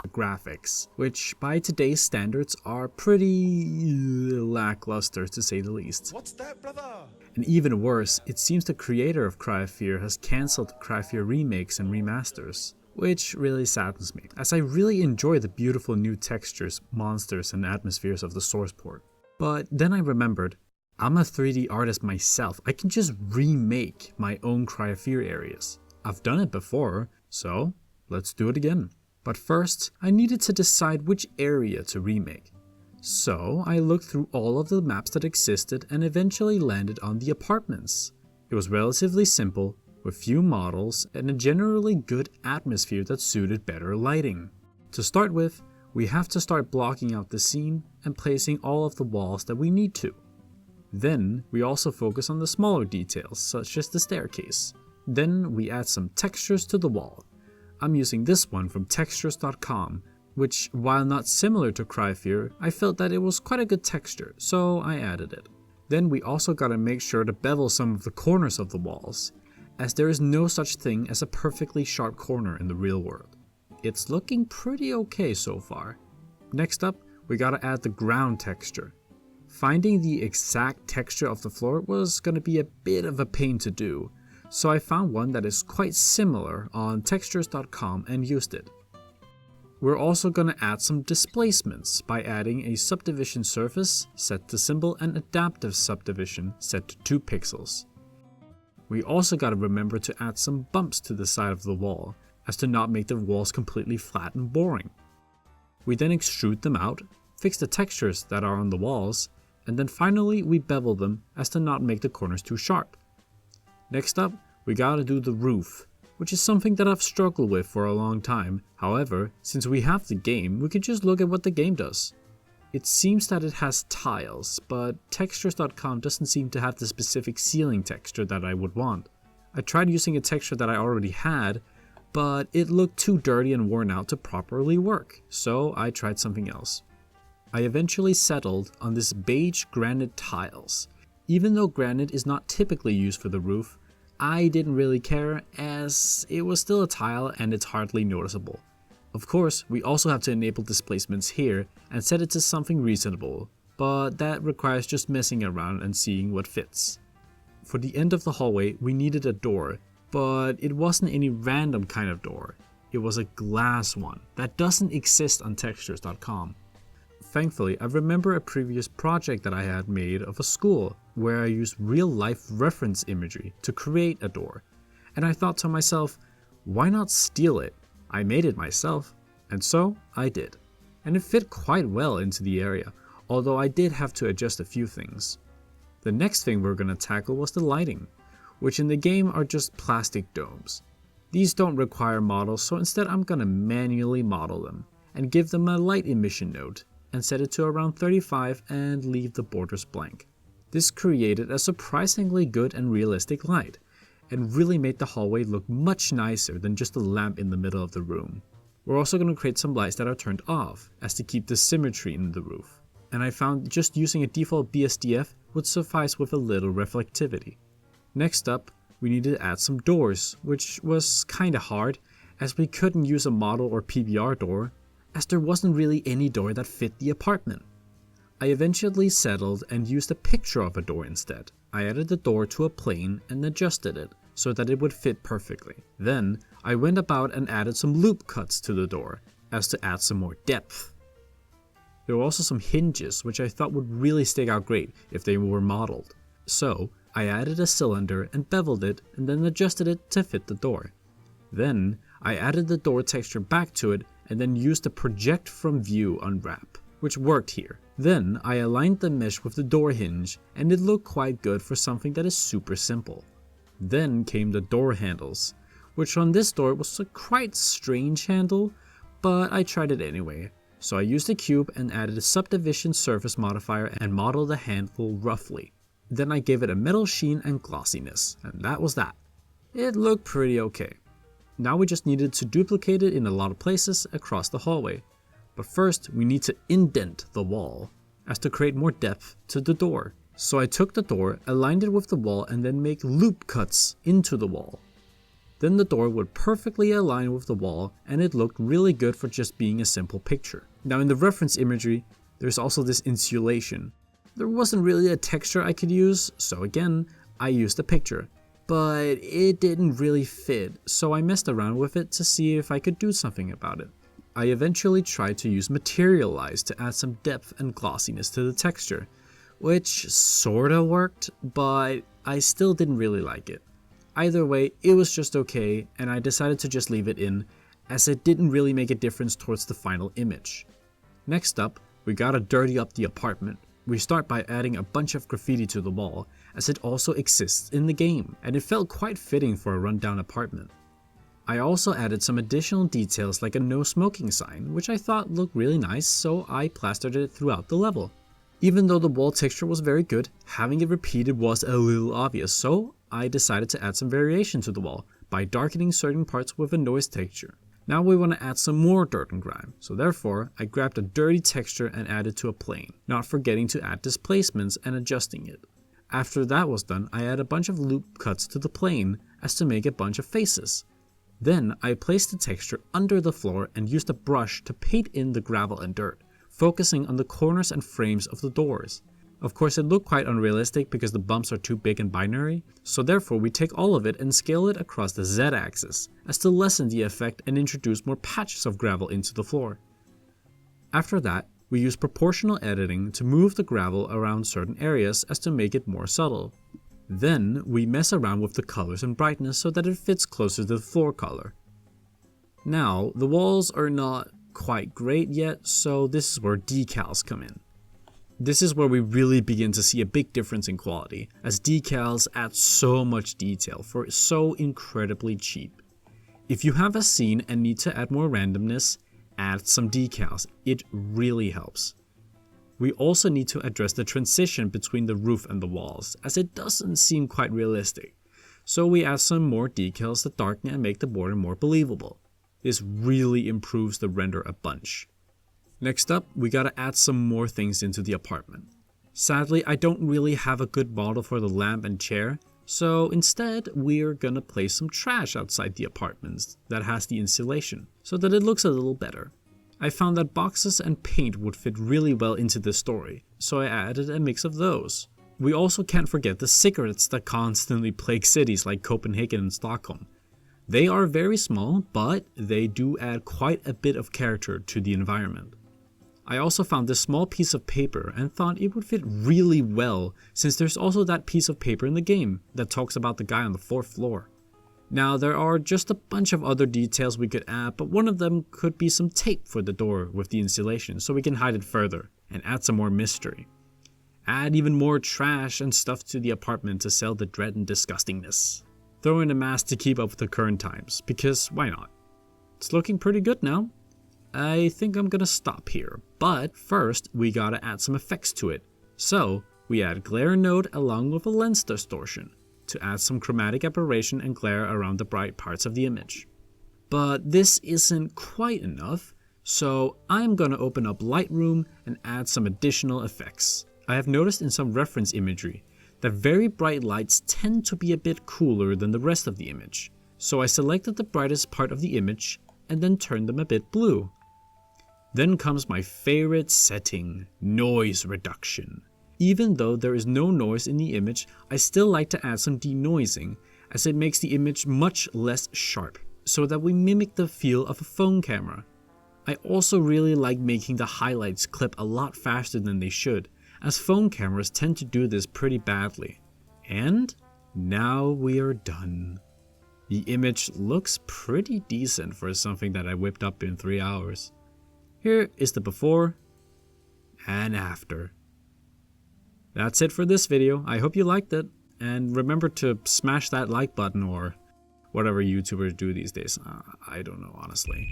graphics, which by today's standards are pretty lackluster to say the least. What's that, brother? And even worse, it seems the creator of Cry of Fear has cancelled Cry of Fear remakes and remasters, which really saddens me, as I really enjoy the beautiful new textures, monsters, and atmospheres of the source port. But then I remembered, I'm a 3D artist myself, I can just remake my own Cry of Fear areas. I've done it before, so let's do it again. But first, I needed to decide which area to remake. So I looked through all of the maps that existed and eventually landed on the apartments. It was relatively simple, with few models and a generally good atmosphere that suited better lighting. To start with, we have to start blocking out the scene and placing all of the walls that we need to. Then we also focus on the smaller details, such as the staircase. Then we add some textures to the wall. I'm using this one from textures.com, which, while not similar to Cry of Fear, I felt that it was quite a good texture, so I added it. Then we also gotta make sure to bevel some of the corners of the walls, as there is no such thing as a perfectly sharp corner in the real world. It's looking pretty okay so far. Next up, we gotta add the ground texture. Finding the exact texture of the floor was gonna be a bit of a pain to do, so I found one that is quite similar on textures.com and used it. We're also going to add some displacements by adding a subdivision surface set to symbol and adaptive subdivision set to 2 pixels. We also got to remember to add some bumps to the side of the wall, as to not make the walls completely flat and boring. We then extrude them out, fix the textures that are on the walls, and then finally we bevel them as to not make the corners too sharp. Next up, we gotta do the roof, which is something that I've struggled with for a long time. However, since we have the game, we can just look at what the game does. It seems that it has tiles, but textures.com doesn't seem to have the specific ceiling texture that I would want. I tried using a texture that I already had, but it looked too dirty and worn out to properly work, so I tried something else. I eventually settled on this beige granite tiles. Even though granite is not typically used for the roof, I didn't really care, as it was still a tile and it's hardly noticeable. Of course, we also have to enable displacements here and set it to something reasonable, but that requires just messing around and seeing what fits. For the end of the hallway, we needed a door, but it wasn't any random kind of door. It was a glass one that doesn't exist on textures.com. Thankfully, I remember a previous project that I had made of a school where I used real-life reference imagery to create a door, and I thought to myself, why not steal it? I made it myself, and so I did. And it fit quite well into the area, although I did have to adjust a few things. The next thing we're going to tackle was the lighting, which in the game are just plastic domes. These don't require models, so instead I'm going to manually model them and give them a light emission node, and set it to around 35 and leave the borders blank. This created a surprisingly good and realistic light, and really made the hallway look much nicer than just a lamp in the middle of the room. We're also going to create some lights that are turned off, as to keep the symmetry in the roof, and I found just using a default BSDF would suffice with a little reflectivity. Next up, we needed to add some doors, which was kinda hard, as we couldn't use a model or PBR door, as there wasn't really any door that fit the apartment. I eventually settled and used a picture of a door instead. I added the door to a plane and adjusted it so that it would fit perfectly. Then I went about and added some loop cuts to the door as to add some more depth. There were also some hinges which I thought would really stick out great if they were modeled. So I added a cylinder and beveled it and then adjusted it to fit the door. Then I added the door texture back to it and then used the project from view unwrap, which worked here. Then I aligned the mesh with the door hinge and it looked quite good for something that is super simple. Then came the door handles, which on this door was a quite strange handle, but I tried it anyway. So I used a cube and added a subdivision surface modifier and modeled the handle roughly. Then I gave it a metal sheen and glossiness, and that was that. It looked pretty okay. Now we just needed to duplicate it in a lot of places across the hallway. But first we need to indent the wall, as to create more depth to the door. So I took the door, aligned it with the wall and then make loop cuts into the wall. Then the door would perfectly align with the wall and it looked really good for just being a simple picture. Now in the reference imagery, there's also this insulation. There wasn't really a texture I could use, so again, I used a picture. But it didn't really fit, so I messed around with it to see if I could do something about it. I eventually tried to use Materialize to add some depth and glossiness to the texture, which sorta worked, but I still didn't really like it. Either way, it was just okay, and I decided to just leave it in, as it didn't really make a difference towards the final image. Next up, we gotta dirty up the apartment. We start by adding a bunch of graffiti to the wall, as it also exists in the game, and it felt quite fitting for a rundown apartment. I also added some additional details like a no smoking sign, which I thought looked really nice, so I plastered it throughout the level. Even though the wall texture was very good, having it repeated was a little obvious, so I decided to add some variation to the wall by darkening certain parts with a noise texture. Now we want to add some more dirt and grime, so therefore I grabbed a dirty texture and added to a plane, not forgetting to add displacements and adjusting it. After that was done, I added a bunch of loop cuts to the plane as to make a bunch of faces. Then I placed the texture under the floor and used a brush to paint in the gravel and dirt, focusing on the corners and frames of the doors. Of course it looked quite unrealistic because the bumps are too big and binary, so therefore we take all of it and scale it across the Z-axis as to lessen the effect and introduce more patches of gravel into the floor. After that, we use proportional editing to move the gravel around certain areas as to make it more subtle. Then we mess around with the colors and brightness so that it fits closer to the floor color. Now, the walls are not quite great yet, so this is where decals come in. This is where we really begin to see a big difference in quality, as decals add so much detail for so incredibly cheap. If you have a scene and need to add more randomness, add some decals, it really helps. We also need to address the transition between the roof and the walls, as it doesn't seem quite realistic. So we add some more decals that darken and make the border more believable. This really improves the render a bunch. Next up, we gotta add some more things into the apartment. Sadly, I don't really have a good model for the lamp and chair, so instead we're gonna place some trash outside the apartments that has the insulation, so that it looks a little better. I found that boxes and paint would fit really well into the story, so I added a mix of those. We also can't forget the cigarettes that constantly plague cities like Copenhagen and Stockholm. They are very small, but they do add quite a bit of character to the environment. I also found this small piece of paper and thought it would fit really well, since there's also that piece of paper in the game that talks about the guy on the 4th floor. Now there are just a bunch of other details we could add, but one of them could be some tape for the door with the insulation so we can hide it further and add some more mystery. Add even more trash and stuff to the apartment to sell the dread and disgustingness. Throw in a mask to keep up with the current times, because why not? It's looking pretty good now. I think I'm gonna stop here, but first we gotta add some effects to it. So we add glare node along with a lens distortion to add some chromatic aberration and glare around the bright parts of the image. But this isn't quite enough, so I'm gonna open up Lightroom and add some additional effects. I have noticed in some reference imagery that very bright lights tend to be a bit cooler than the rest of the image, so I selected the brightest part of the image and then turned them a bit blue. Then comes my favorite setting, noise reduction. Even though there is no noise in the image, I still like to add some denoising, as it makes the image much less sharp, so that we mimic the feel of a phone camera. I also really like making the highlights clip a lot faster than they should, as phone cameras tend to do this pretty badly. And now we are done. The image looks pretty decent for something that I whipped up in 3 hours. Here is the before and after. That's it for this video. I hope you liked it, and remember to smash that like button or whatever YouTubers do these days. I don't know, honestly.